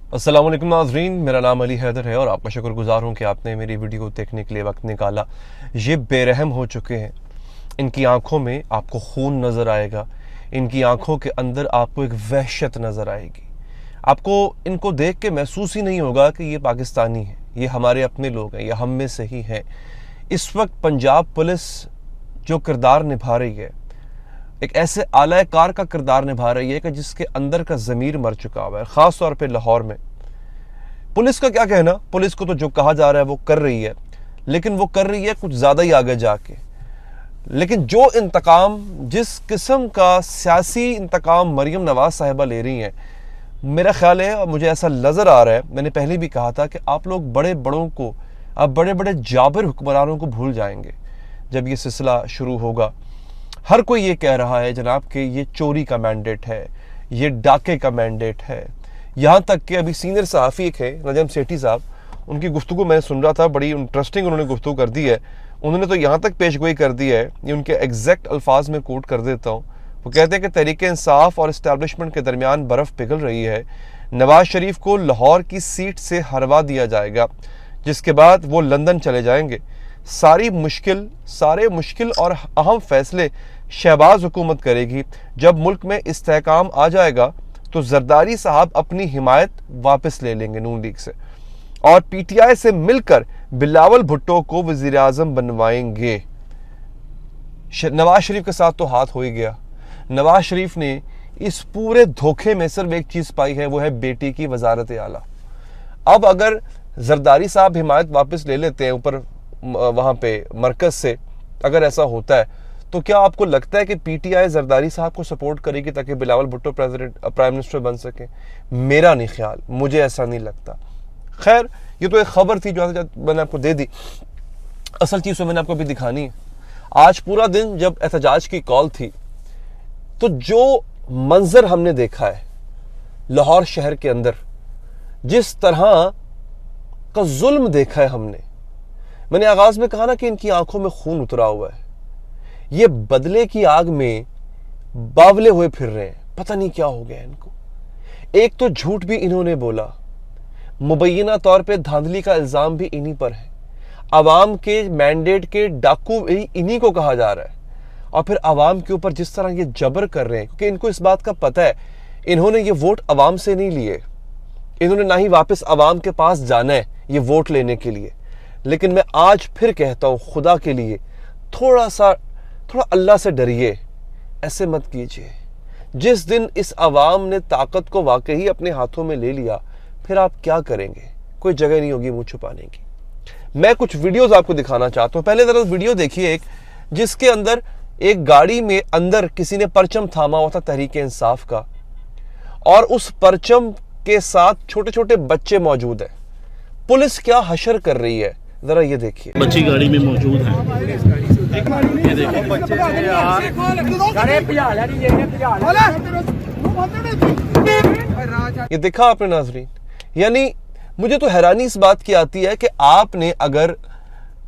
अस्सलाम वालेकुम नाज़रीन, मेरा नाम अली हैदर है और आपका शुक्रगुजार हूँ कि आपने मेरी वीडियो देखने के लिए वक्त निकाला। ये बेरहम हो चुके हैं, इनकी आंखों में आपको खून नज़र आएगा, इनकी आंखों के अंदर आपको एक वहशत नज़र आएगी। आपको इनको देख के महसूस ही नहीं होगा कि ये पाकिस्तानी है, ये हमारे अपने लोग हैं, ये हम में से ही हैं। इस वक्त पंजाब पुलिस जो किरदार निभा रही है, एक ऐसे आला कार का किरदार निभा रही है कि जिसके अंदर का ज़मीर मर चुका हुआ है। ख़ास तौर पे लाहौर में पुलिस का क्या कहना, पुलिस को तो जो कहा जा रहा है वो कर रही है, लेकिन वो कर रही है कुछ ज़्यादा ही आगे जाके। लेकिन जो इंतकाम, जिस किस्म का सियासी इंतकाम मरीम नवाज साहिबा ले रही हैं, मेरा ख्याल है और मुझे ऐसा नज़र आ रहा है, मैंने पहले भी कहा था कि आप लोग बड़े बड़ों को, आप बड़े बड़े जाबिर हुक्मरानों को भूल जाएंगे जब ये सिलसिला शुरू होगा। हर कोई ये कह रहा है जनाब कि ये चोरी का मैंडेट है, ये डाके का मैंडेट है। यहाँ तक कि अभी सीनियर सहाफ़ी एक है नजम सेठी साहब, उनकी गुफ्तगू मैं सुन रहा था, बड़ी इंटरेस्टिंग उन्होंने गुफ्तगू कर दी है। उन्होंने तो यहाँ तक पेशगोई कर दी है, ये उनके एग्जैक्ट अल्फाज में कोट कर देता हूँ। वो कहते हैं कि तहरीक इंसाफ और इस्टेब्लिशमेंट के दरमियान बर्फ़ पिघल रही है। नवाज शरीफ को लाहौर की सीट से हरवा दिया जाएगा, जिसके बाद वो लंदन चले जाएंगे। सारे मुश्किल और अहम फैसले शहबाज हुकूमत करेगी। जब मुल्क में इस्तेहकाम आ जाएगा तो जरदारी साहब अपनी हिमायत वापस ले लेंगे नून लीग से और पीटीआई से मिलकर बिलावल भुट्टो को वज़ीर आज़म बनवाएंगे। नवाज शरीफ के साथ तो हाथ हो ही गया। नवाज शरीफ ने इस पूरे धोखे में सिर्फ एक चीज़ पाई है, वो है बेटी की वजारत आला। अब अगर जरदारी साहब हिमायत वापस ले लेते हैं ऊपर वहाँ पे मरकज़ से, अगर ऐसा होता है तो क्या आपको लगता है कि पीटीआई जरदारी साहब को सपोर्ट करेगी ताकि बिलावल भुट्टो प्राइम मिनिस्टर बन सके? मेरा नहीं ख्याल, मुझे ऐसा नहीं लगता। खैर, ये तो एक खबर थी जो मैंने आपको दे दी। असल चीज़ तो मैंने आपको अभी दिखानी है। आज पूरा दिन जब एहतजाज की कॉल थी तो जो मंजर हमने देखा है लाहौर शहर के अंदर, जिस तरह का जुल्म देखा है हमने, मैंने आगाज में कहा ना कि इनकी आंखों में खून उतरा हुआ है। ये बदले की आग में बावले हुए फिर रहे हैं, पता नहीं क्या हो गया इनको। एक तो झूठ भी इन्होंने बोला, मुबैना तौर पे धांधली का इल्जाम भी इन्हीं पर है। अवाम के मैंडेट के डाकू इन्हीं को कहा जा रहा है। और फिर अवाम के ऊपर जिस तरह ये जबर कर रहे हैं, क्योंकि इनको इस बात का पता है इन्होंने ये वोट अवाम से नहीं लिए, इन्होंने ना ही वापस अवाम के पास जाना है ये वोट लेने के लिए। लेकिन मैं आज फिर कहता हूं, खुदा के लिए थोड़ा अल्लाह से डरिए, ऐसे मत कीजिए। जिस दिन इस अवाम ने ताकत को वाकई अपने हाथों में ले लिया, फिर आप क्या करेंगे? कोई जगह नहीं होगी मुंह छुपाने की। मैं कुछ वीडियोस आपको दिखाना चाहता हूं। पहले जरा वीडियो देखिए, एक जिसके अंदर एक गाड़ी में अंदर किसी ने परचम थामा हुआ था तहरीक इंसाफ का, और उस परचम के साथ छोटे छोटे बच्चे मौजूद हैं। पुलिस क्या हशर कर रही है, जरा ये देखिए। बच्ची गाड़ी में मौजूद हैं। ये देखा आपने नाजरीन? यानी मुझे तो हैरानी इस बात की आती है कि आपने अगर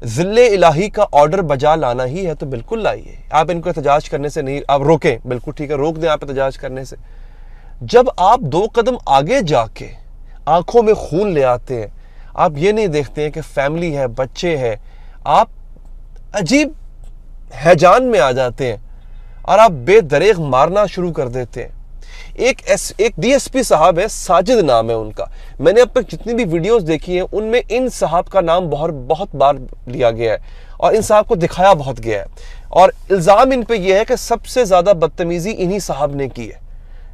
ज़िल्ले इलाही का ऑर्डर बजा लाना ही है तो बिल्कुल लाइए। आप इनको एहतजाज करने से नहीं, आप रोकें, बिल्कुल ठीक है, रोक दें आप एहतजाज करने से। जब आप 2 कदम आगे जाके आंखों में खून ले आते हैं, आप ये नहीं देखते हैं कि फैमिली है, बच्चे हैं, आप अजीब हैजान में आ जाते हैं और आप बेदरेग मारना शुरू कर देते हैं। एक डीएसपी साहब है, साजिद नाम है उनका। मैंने अब तक जितनी भी वीडियोस देखी हैं उनमें इन साहब का नाम बहुत बार लिया गया है और इन साहब को दिखाया बहुत गया है, और इल्ज़ाम इन पे यह है कि सबसे ज़्यादा बदतमीज़ी इन्हीं साहब ने की है।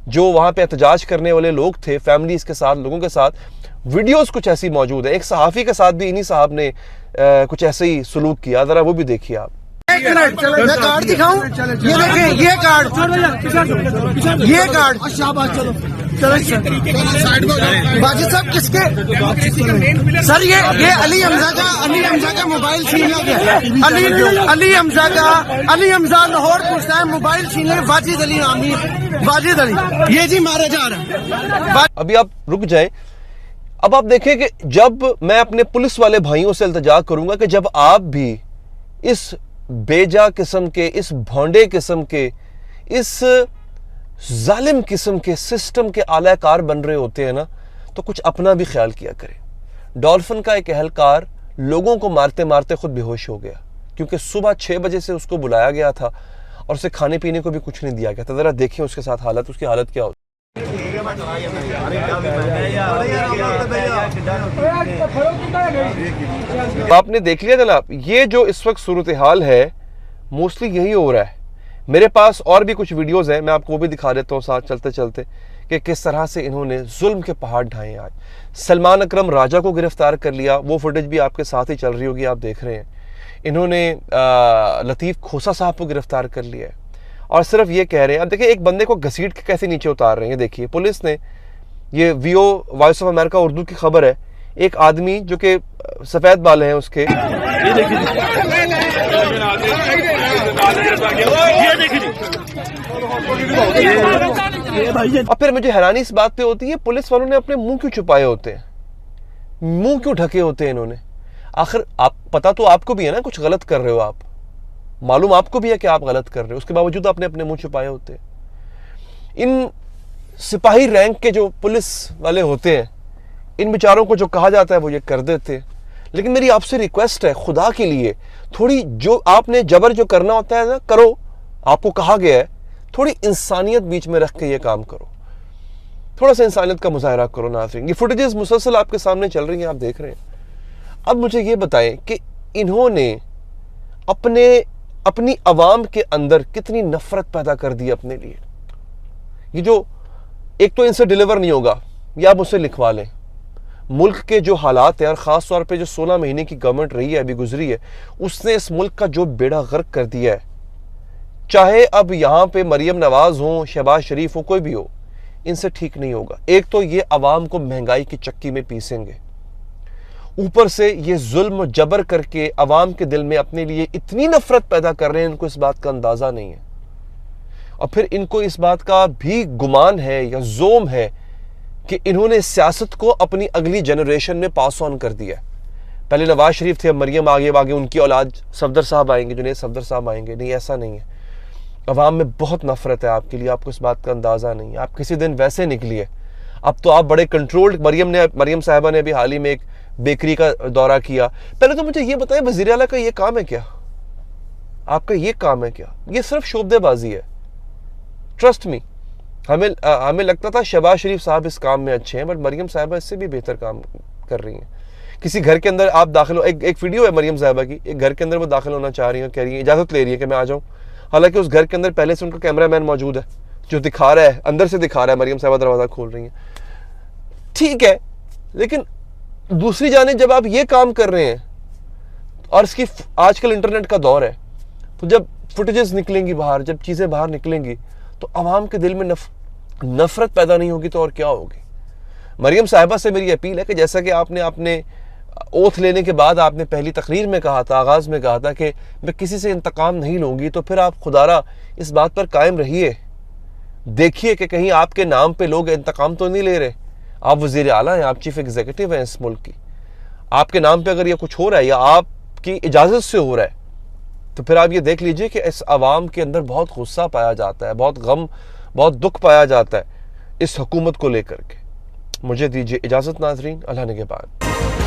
जो वहाँ पे एहतजाज करने वाले लोग थे, फैमिलीज़ के साथ, लोगों के साथ, वीडियोस कुछ ऐसी मौजूद है। एक सहाफ़ी के साथ भी इन्हीं साहब ने कुछ ऐसे ही सलूक किया, ज़रा वो भी देखिए आप। मैं कार्ड दिखाऊं? ये देखें, ये कार्ड, ये कार्ड। चलो बाजी साहब, किसके सर? ये अली हमजा का मोबाइल छीन गया। अली हमजा लाहौर पूछता है, मोबाइल छीन ले वाजिद अली, ये जी मारा जा रहा है। अभी आप रुक जाए। अब आप देखें कि जब मैं अपने पुलिस वाले भाइयों से इल्तिजा करूंगा कि जब आप भी इस बेजा किस्म के, इस भोंडे किस्म के, इस जालिम किस्म के सिस्टम के आलाकार बन रहे होते हैं ना, تو کچھ اپنا بھی خیال کیا کریں. ڈولفن کا ایک اہلکار لوگوں کو مارتے مارتے خود بے ہوش ہو گیا کیونکہ صبح 6 بجے سے اس کو بلایا گیا تھا اور اسے کھانے پینے کو بھی کچھ نہیں دیا گیا تھا. ذرا دیکھیں اس کے ساتھ حالت, اس کی حالت کیا ہوتی. آپ نے دیکھ لیا جناب, یہ جو اس وقت صورتحال ہے موسٹلی یہی ہو رہا ہے. میرے پاس اور بھی کچھ ویڈیوز ہیں, میں آپ کو وہ بھی دکھا دیتا ہوں ساتھ چلتے چلتے کہ کس طرح سے انہوں نے ظلم کے پہاڑ ڈھائے ہیں. آج سلمان اکرم راجہ کو گرفتار کر لیا, وہ فوٹیج بھی آپ کے ساتھ ہی چل رہی ہوگی, آپ دیکھ رہے ہیں. انہوں نے لطیف کھوسا صاحب کو گرفتار کر لیا ہے اور صرف یہ کہہ رہے ہیں. اب دیکھیں ایک بندے کو گھسیٹ کے کیسے نیچے اتار رہے ہیں. دیکھیے پولیس نے, یہ ویو وائس آف امریکہ اردو کی خبر ہے, ایک آدمی جو کہ سفید بال ہیں اس کے, اور پھر مجھے حیرانی اس بات پہ ہوتی ہے پولیس والوں نے اپنے منہ کیوں چھپائے ہوتے ہیں, منہ کیوں ڈھکے ہوتے ہیں انہوں نے. آخر آپ پتا تو آپ کو بھی ہے نا کچھ غلط کر رہے ہو, آپ معلوم آپ کو بھی ہے کہ آپ غلط کر رہے ہو, اس کے باوجود آپ نے اپنے منہ چھپائے ہوتے ہیں. ان سپاہی رینک کے جو پولیس والے ہوتے ہیں ان بیچاروں کو جو کہا جاتا ہے وہ یہ کر دیتے ہیں. لیکن میری آپ سے ریکویسٹ ہے خدا کے لیے, تھوڑی جو آپ نے جبر جو کرنا ہوتا ہے نا کرو, آپ کو کہا گیا ہے, تھوڑی انسانیت بیچ میں رکھ کے یہ کام کرو, تھوڑا سا انسانیت کا مظاہرہ کرو. ناظرین یہ فوٹیجز مسلسل آپ کے سامنے چل رہی ہیں, آپ دیکھ رہے ہیں. اب مجھے یہ بتائیں کہ انہوں نے اپنی عوام کے اندر کتنی نفرت پیدا کر دی اپنے لیے. یہ جو ایک تو ان سے ڈیلیور نہیں ہوگا, یا آپ اسے لکھوا لیں. ملک کے جو حالات ہیں اور خاص طور پہ جو 16 مہینے کی گورنمنٹ رہی ہے ابھی گزری ہے, اس نے اس ملک کا جو بیڑا غرق کر دیا ہے, چاہے اب یہاں پہ مریم نواز ہوں, شہباز شریف ہوں, کوئی بھی ہو, ان سے ٹھیک نہیں ہوگا. ایک تو یہ عوام کو مہنگائی کی چکی میں پیسیں گے, اوپر سے یہ ظلم و جبر کر کے عوام کے دل میں اپنے لیے اتنی نفرت پیدا کر رہے ہیں, ان کو اس بات کا اندازہ نہیں ہے. اور پھر ان کو اس بات کا بھی گمان ہے یا زوم ہے کہ انہوں نے سیاست کو اپنی اگلی جنریشن میں پاس آن کر دیا ہے. پہلے نواز شریف تھے, اب مریم آگے ان کی اولاد صفدر صاحب آئیں گے, جنید صفدر صاحب آئیں گے. نہیں, ایسا نہیں ہے. عوام میں بہت نفرت ہے آپ کے لیے, آپ کو اس بات کا اندازہ نہیں ہے. آپ کسی دن ویسے نکلی ہے, اب تو آپ بڑے کنٹرولڈ. مریم صاحبہ نے ابھی حال ہی میں ایک بیکری کا دورہ کیا. پہلے تو مجھے یہ بتائیں وزیر اعلیٰ کا یہ کام ہے کیا, آپ کا یہ کام ہے کیا؟ یہ صرف شعبدے بازی ہے. ٹرسٹ می, ہمیں لگتا تھا شہباز شریف صاحب اس کام میں اچھے ہیں, بٹ مریم صاحبہ اس سے بھی بہتر کام کر رہی ہیں. کسی گھر کے اندر آپ داخل ہو, ایک ویڈیو ہے مریم صاحبہ کی, ایک گھر کے اندر وہ داخل ہونا چاہ رہی ہیں, کہہ رہی ہیں, اجازت لے رہی ہے کہ میں آ جاؤں, حالانکہ اس گھر کے اندر پہلے سے ان کا کیمرہ مین موجود ہے جو دکھا رہا ہے, اندر سے دکھا رہا ہے. مریم صاحبہ دروازہ کھول رہی ہیں, ٹھیک ہے, لیکن دوسری جانب جب آپ یہ کام کر رہے ہیں, اور اس کی آج کل انٹرنیٹ کا دور ہے, تو جب فوٹیجز نکلیں گی باہر, جب چیزیں باہر نکلیں گی, تو عوام کے دل میں نفرت پیدا نہیں ہوگی تو اور کیا ہوگی. مریم صاحبہ سے میری اپیل ہے کہ جیسا کہ آپ نے اپنے اوتھ لینے کے بعد آپ نے پہلی تقریر میں کہا تھا, آغاز میں کہا تھا کہ میں کسی سے انتقام نہیں لوں گی, تو پھر آپ خدارا اس بات پر قائم رہیے. دیکھیے کہ کہیں آپ کے نام پہ لوگ انتقام تو نہیں لے رہے. آپ وزیر اعلیٰ ہیں, آپ چیف ایگزیکٹو ہیں اس ملک کی, آپ کے نام پہ اگر یہ کچھ ہو رہا ہے یا آپ کی اجازت سے ہو رہا ہے, تو پھر آپ یہ دیکھ لیجئے کہ اس عوام کے اندر بہت غصہ پایا جاتا ہے, بہت غم, بہت دکھ پایا جاتا ہے اس حکومت کو لے کر کے. مجھے دیجیے اجازت ناظرین, اللہ نگہبان.